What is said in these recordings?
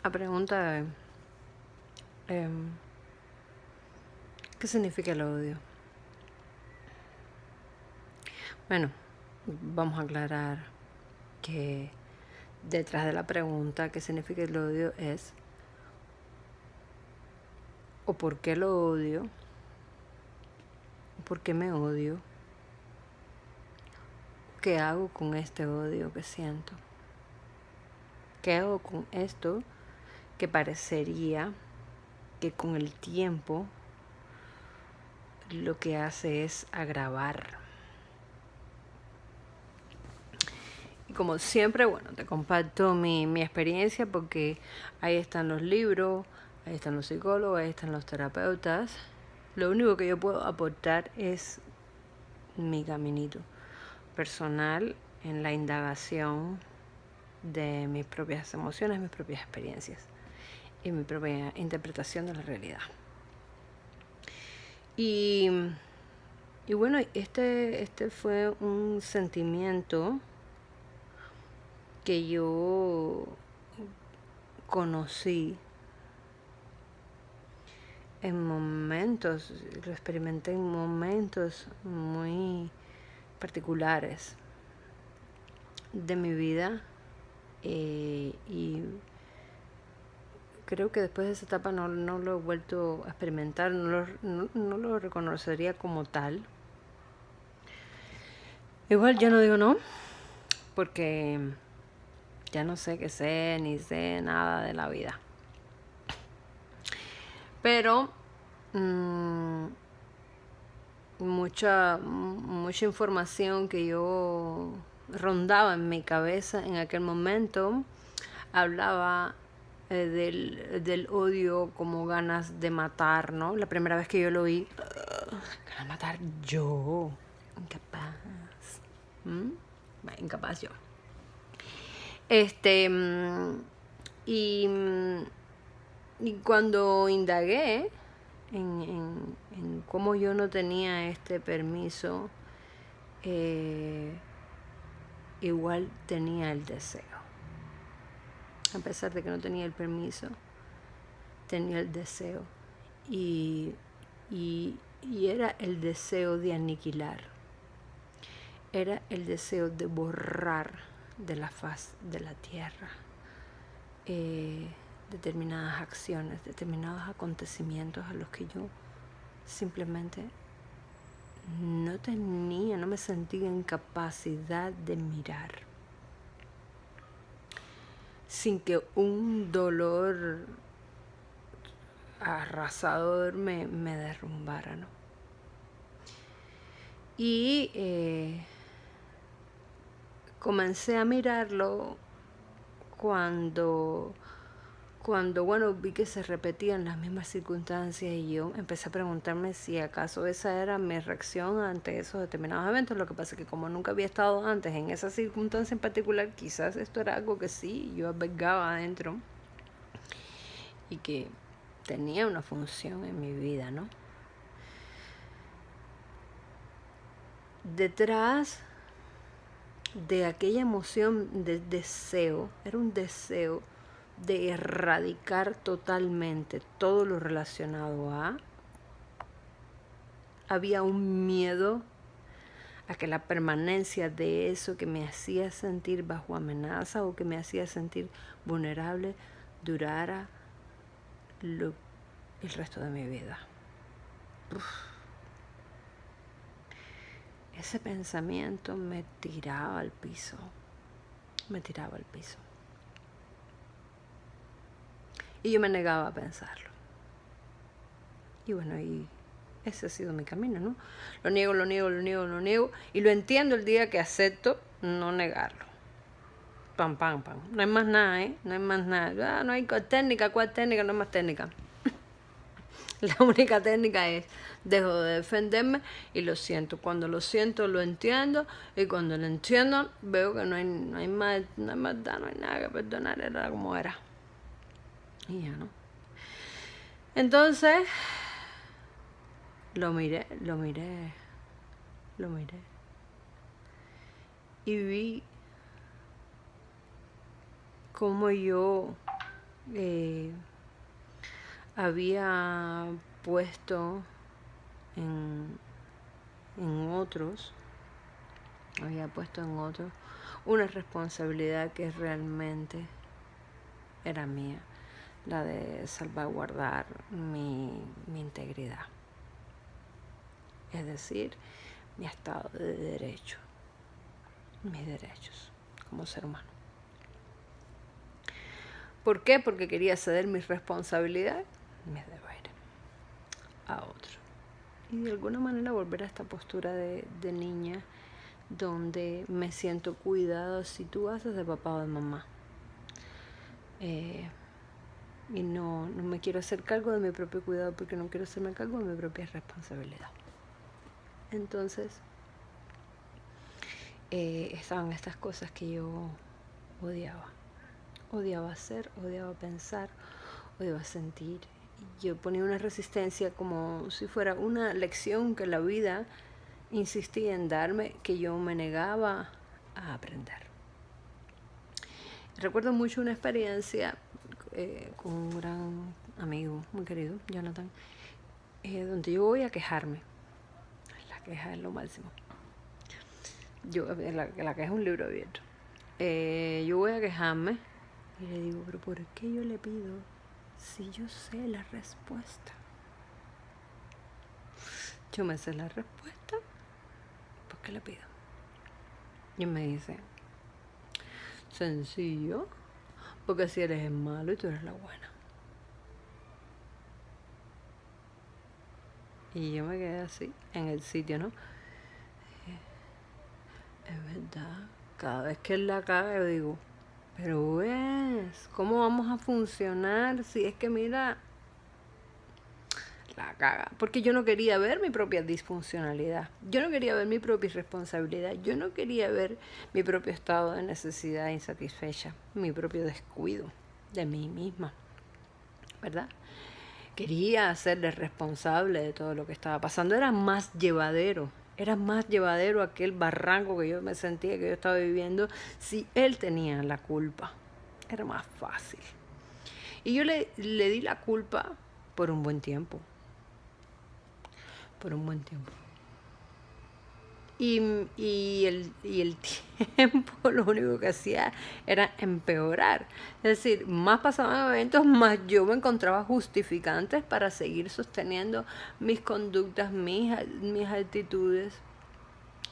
La pregunta es, ¿qué significa el odio? Bueno, vamos a aclarar que detrás de la pregunta ¿qué significa el odio? Es o por qué lo odio, o por qué me odio, qué hago con este odio que siento, qué hago con esto que parecería que con el tiempo lo que hace es agravar. Y como siempre, bueno, te comparto mi experiencia porque ahí están los libros, ahí están los psicólogos, ahí están los terapeutas. Lo único que yo puedo aportar es mi caminito personal en la indagación de mis propias emociones, mis propias experiencias y mi propia interpretación de la realidad. Y bueno, este fue un sentimiento que yo conocí en momentos, lo experimenté en momentos muy particulares de mi vida, y creo que después de esa etapa no lo he vuelto a experimentar, no lo reconocería como tal. Igual ya no digo no, porque ya no sé qué sé, ni sé nada de la vida. Pero mucha información que yo rondaba en mi cabeza en aquel momento hablaba del odio como ganas de matar, ¿no? La primera vez que yo lo oí, ganas de matar yo, incapaz. Bueno, incapaz yo. Y, y cuando indagué en cómo yo no tenía este permiso, igual tenía el deseo. A pesar de que no tenía el permiso, tenía el deseo. Y era el deseo de aniquilar. Era el deseo de borrar de la faz de la tierra determinadas acciones, determinados acontecimientos a los que yo simplemente no me sentía en capacidad de mirar sin que un dolor arrasador me derrumbara, ¿no? Y comencé a mirarlo cuando bueno, vi que se repetían las mismas circunstancias y yo empecé a preguntarme si acaso esa era mi reacción ante esos determinados eventos. Lo que pasa es que como nunca había estado antes en esa circunstancia en particular, quizás esto era algo que sí yo albergaba adentro y que tenía una función en mi vida, ¿no? Detrás de aquella emoción de deseo, era un deseo de erradicar totalmente todo lo relacionado a, había un miedo a que la permanencia de eso que me hacía sentir bajo amenaza o que me hacía sentir vulnerable durara el resto de mi vida. Uf. Ese pensamiento me tiraba al piso, y yo me negaba a pensarlo. Y bueno, y ese ha sido mi camino, ¿no? Lo niego, y lo entiendo el día que acepto no negarlo. Pam, pam, pam. No hay más nada, ¿eh? No hay más nada. No hay técnica, ¿cuál técnica? No hay más técnica. La única técnica es, dejo de defenderme y lo siento. Cuando lo siento, lo entiendo. Y cuando lo entiendo, veo que no hay maldad, no hay nada que perdonar. Era como era. Y ya, ¿no? Entonces, lo miré. Y vi cómo yo había puesto en, en otros, una responsabilidad que realmente era mía, la de salvaguardar mi integridad, es decir, mi estado de derecho, mis derechos como ser humano. ¿Por qué? Porque quería ceder mis responsabilidades, mis deberes a otro. Y de alguna manera volver a esta postura de niña donde me siento cuidado si tú haces de papá o de mamá. Y no me quiero hacer cargo de mi propio cuidado porque no quiero hacerme cargo de mi propia responsabilidad. Entonces, estaban estas cosas que yo odiaba. Odiaba hacer, odiaba pensar, odiaba sentir. Yo ponía una resistencia como si fuera una lección que la vida insistía en darme, que yo me negaba a aprender. Recuerdo mucho una experiencia con un gran amigo, muy querido, Jonathan, donde yo voy a quejarme. La queja es lo máximo. La queja es un libro abierto. Yo voy a quejarme y le digo, pero ¿por qué yo le pido si yo sé la respuesta? Yo me sé la respuesta, ¿por qué le pido? Y me dice, sencillo, porque si eres el malo y tú eres la buena. Y yo me quedé así, en el sitio, ¿no? Es verdad, cada vez que él la caga yo digo, pero ¿cómo vamos a funcionar si es que mira, la caga? Porque yo no quería ver mi propia disfuncionalidad, yo no quería ver mi propia irresponsabilidad, yo no quería ver mi propio estado de necesidad insatisfecha, mi propio descuido de mí misma, ¿verdad? Quería hacerle responsable de todo lo que estaba pasando. Era más llevadero aquel barranco que yo me sentía que yo estaba viviendo si él tenía la culpa. Era más fácil. Y yo le di la culpa por un buen tiempo. Por un buen tiempo. Y el tiempo lo único que hacía era empeorar. Es decir, más pasaban eventos, más yo me encontraba justificantes para seguir sosteniendo mis conductas, mis actitudes.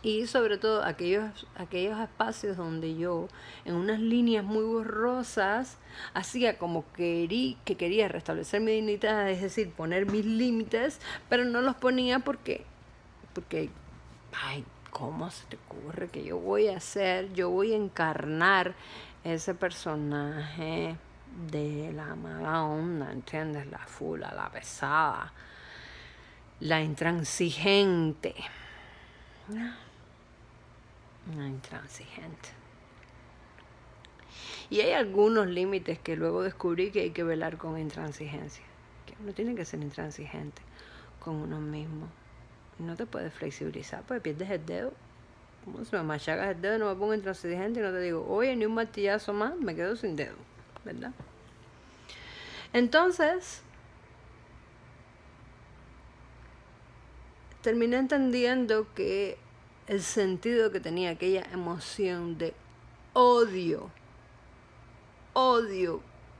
Y sobre todo aquellos espacios donde yo, en unas líneas muy borrosas, hacía como que quería restablecer mi dignidad, es decir, poner mis límites, pero no los ponía porque ay, ¿cómo se te ocurre que yo voy a encarnar ese personaje de la mala onda, ¿entiendes? La fula, la pesada, la intransigente. La intransigente. Y hay algunos límites que luego descubrí que hay que velar con intransigencia. Que uno tiene que ser intransigente con uno mismo. No te puedes flexibilizar porque pierdes el dedo. Como si me machacas el dedo, no me pongo intransigente y no te digo, oye, ni un martillazo más, me quedo sin dedo, ¿verdad? Entonces, terminé entendiendo que el sentido que tenía aquella emoción de odio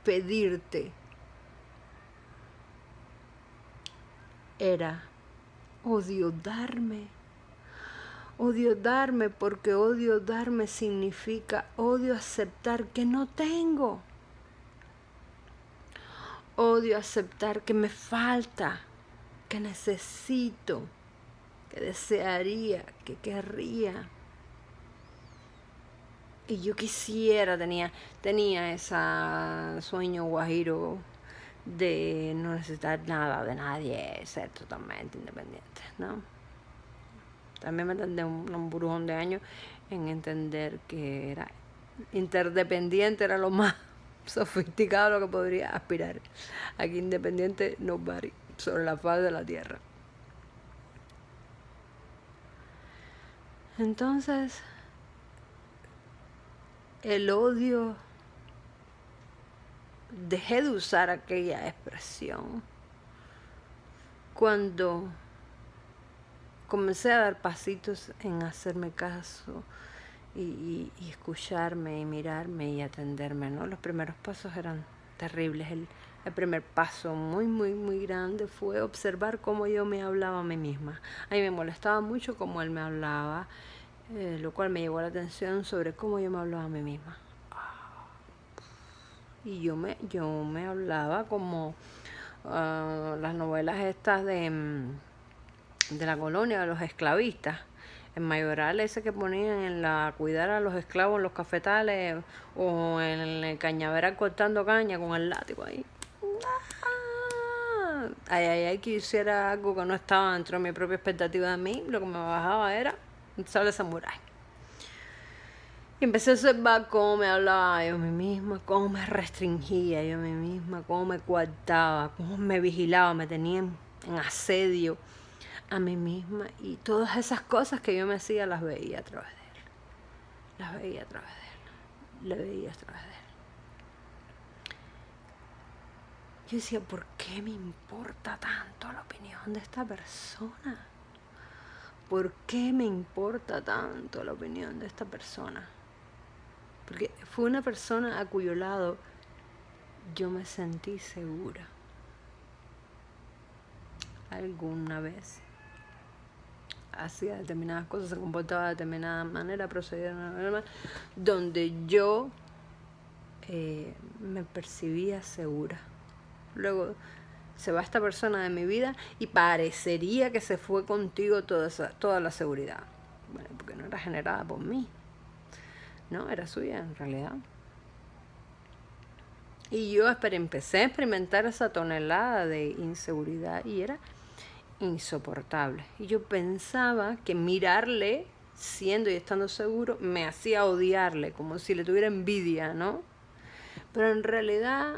pedirte, era odio darme porque odio darme significa odio aceptar que no tengo, odio aceptar que me falta, que necesito, que desearía, que querría. Y yo quisiera, tenía ese sueño guajiro de no necesitar nada de nadie, ser totalmente independiente, ¿no? También me tardé un burujón de años en entender que era interdependiente, era lo más sofisticado a lo que podría aspirar. Aquí independiente nobody, sobre la faz de la tierra. Entonces, el odio dejé de usar aquella expresión cuando comencé a dar pasitos en hacerme caso y escucharme y mirarme y atenderme, ¿no? Los primeros pasos eran terribles. El primer paso muy, muy, muy grande fue observar cómo yo me hablaba a mí misma. A mí me molestaba mucho cómo él me hablaba, lo cual me llevó la atención sobre cómo yo me hablaba a mí misma. Y yo me hablaba como las novelas estas de la colonia, de los esclavistas. En Mayoral ese que ponían en la cuidar a los esclavos en los cafetales o en el cañaveral cortando caña con el látigo ahí. Ay, que hiciera algo que no estaba dentro de mi propia expectativa de mí. Lo que me bajaba era un sable samurái. Y empecé a observar cómo me hablaba yo a mí misma, cómo me restringía yo a mí misma, cómo me coartaba, cómo me vigilaba, me tenía en asedio a mí misma. Y todas esas cosas que yo me hacía las veía a través de él. Las veía a través de él. Le veía a través de él. Yo decía, ¿por qué me importa tanto la opinión de esta persona? ¿Por qué me importa tanto la opinión de esta persona? Porque fue una persona a cuyo lado yo me sentí segura. Alguna vez hacía determinadas cosas, se comportaba de determinada manera, procedía de una manera donde yo me percibía segura. Luego se va esta persona de mi vida y parecería que se fue contigo toda la seguridad. Bueno, porque no era generada por mí. No, era suya en realidad. Y yo empecé a experimentar esa tonelada de inseguridad y era insoportable. Y yo pensaba que mirarle, siendo y estando seguro, me hacía odiarle, como si le tuviera envidia, ¿no? Pero en realidad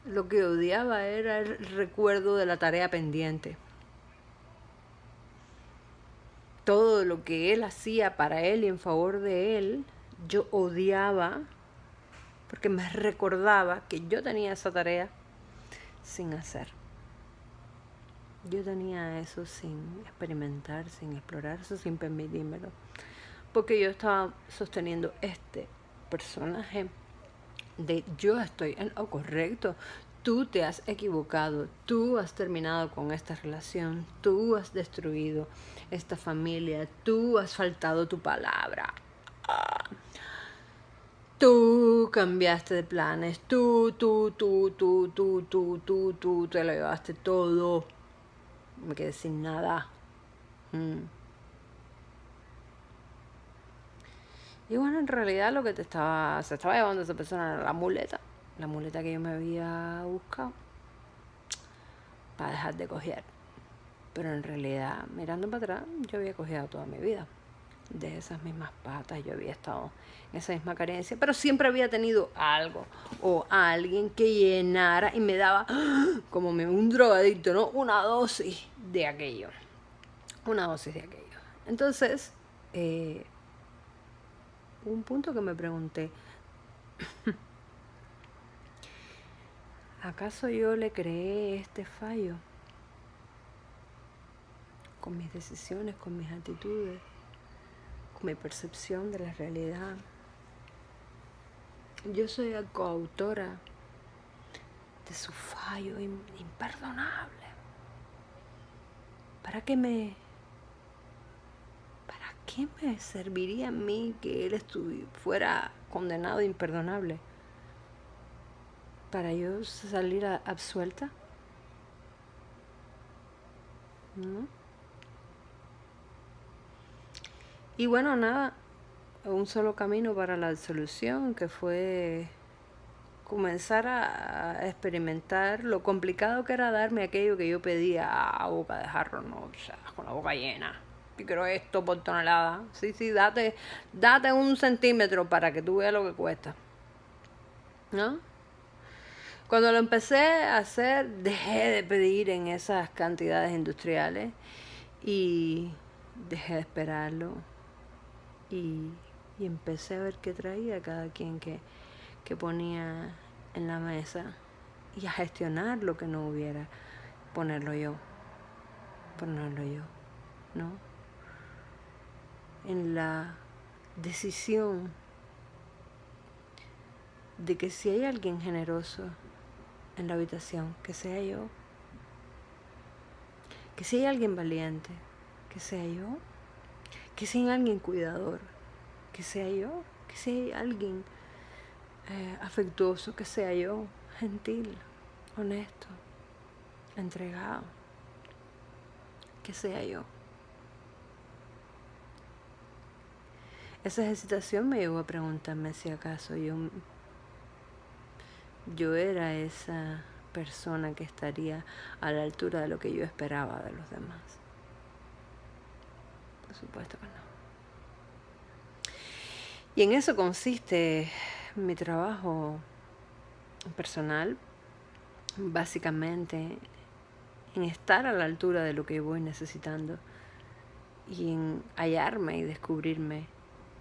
lo que odiaba era el recuerdo de la tarea pendiente. Todo lo que él hacía para él y en favor de él, yo odiaba porque me recordaba que yo tenía esa tarea sin hacer. Yo tenía eso sin experimentar, sin explorar, eso sin permitírmelo. Porque yo estaba sosteniendo este personaje de yo estoy en lo correcto, tú te has equivocado, tú has terminado con esta relación, tú has destruido esta familia, tú has faltado tu palabra. Tú cambiaste de planes, tú te lo llevaste todo. Me quedé sin nada. Y bueno, en realidad lo que se estaba llevando esa persona era la muleta que yo me había buscado para dejar de cojear. Pero en realidad, mirando para atrás, yo había cojeado toda mi vida. De esas mismas patas, yo había estado en esa misma carencia, pero siempre había tenido algo o alguien que llenara y me daba como un drogadicto, ¿no? Una dosis de aquello. Entonces, un punto que me pregunté, ¿acaso yo le creé este fallo? Con mis decisiones, con mis actitudes, con mi percepción de la realidad. Yo soy coautora de su fallo imperdonable. ¿Para qué me serviría a mí que él fuera condenado imperdonable? ¿Para yo salir absuelta? ¿No? Y bueno, nada, un solo camino para la absolución, que fue comenzar a experimentar lo complicado que era darme aquello que yo pedía a boca de jarro, ¿no? O sea, con la boca llena. Y quiero esto por tonelada. Sí, date 1 centímetro para que tú veas lo que cuesta. ¿No? Cuando lo empecé a hacer, dejé de pedir en esas cantidades industriales y dejé de esperarlo. Y empecé a ver qué traía cada quien que ponía en la mesa. y a gestionar lo que no hubiera, ponerlo yo, ¿no? En la decisión de que si hay alguien generoso en la habitación, que sea yo. Que si hay alguien valiente, que sea yo. Que si hay alguien cuidador, que sea yo. Que si hay alguien afectuoso, que sea yo. Gentil, honesto, entregado, que sea yo. Esa ejercitación me llevó a preguntarme si acaso yo era esa persona que estaría a la altura de lo que yo esperaba de los demás. Por supuesto que no. Y en eso consiste mi trabajo personal, básicamente en estar a la altura de lo que voy necesitando y en hallarme y descubrirme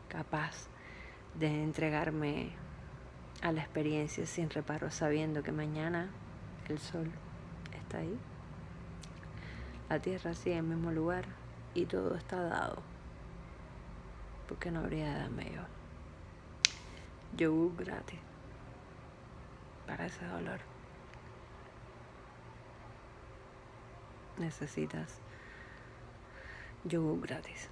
capaz de entregarme a la experiencia sin reparo, sabiendo que mañana el sol está ahí, la tierra sigue en el mismo lugar y todo está dado, porque no habría de darme yo yogur gratis para ese dolor. Necesitas yogur gratis.